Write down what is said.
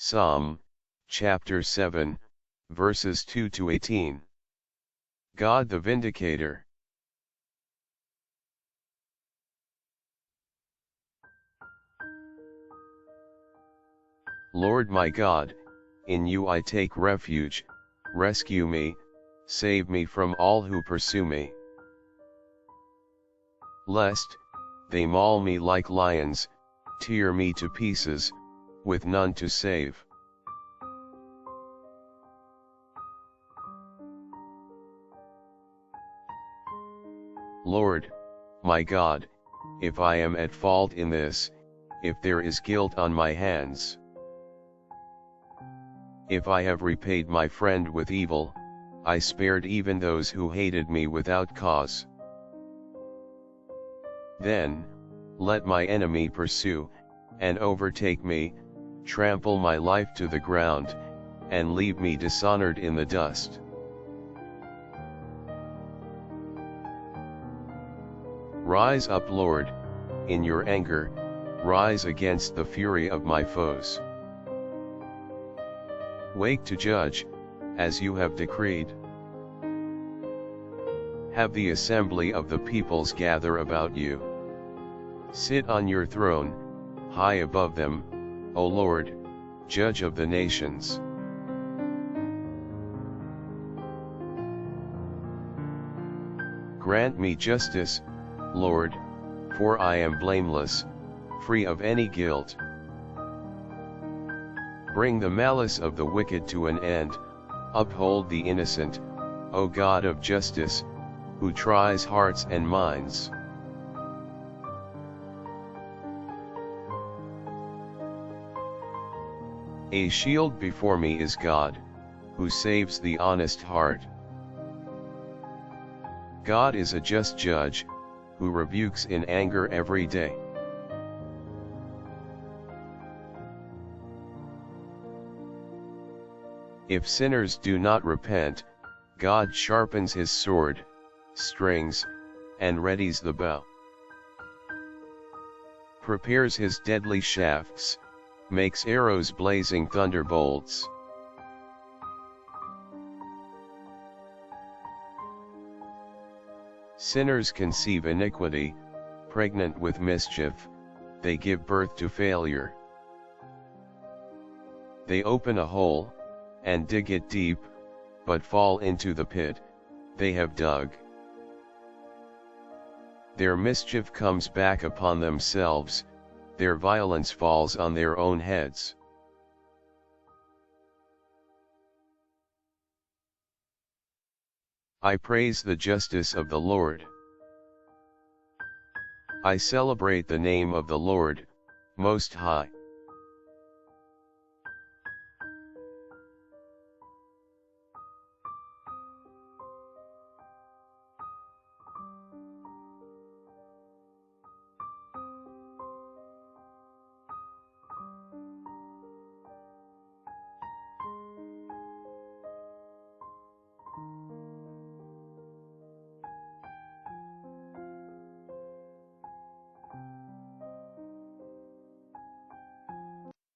Psalm, chapter 7, verses 2 to 18. God the Vindicator. Lord my God, in you I take refuge. Rescue me, save me from all who pursue me. Lest they maul me like lions, tear me to pieces, with none to save. Lord, my God, if I am at fault in this, if there is guilt on my hands, if I have repaid my friend with evil, I spared even those who hated me without cause. Then, let my enemy pursue, and overtake me, trample my life to the ground, and leave me dishonored in the dust. Rise up, Lord, in your anger, rise against the fury of my foes. Wake to judge, as you have decreed. Have the assembly of the peoples gather about you. Sit on your throne, high above them, O Lord, Judge of the nations. Grant me justice, Lord, for I am blameless, free of any guilt. Bring the malice of the wicked to an end, uphold the innocent, O God of justice, who tries hearts and minds. A shield before me is God, who saves the honest heart. God is a just judge, who rebukes in anger every day. If sinners do not repent, God sharpens his sword, strings, and readies the bow. Prepares his deadly shafts, makes arrows blazing thunderbolts. Sinners conceive iniquity, pregnant with mischief, they give birth to failure. They open a hole, and dig it deep, but fall into the pit they have dug. Their mischief comes back upon themselves, their violence falls on their own heads. I praise the justice of the Lord. I celebrate the name of the Lord, Most High.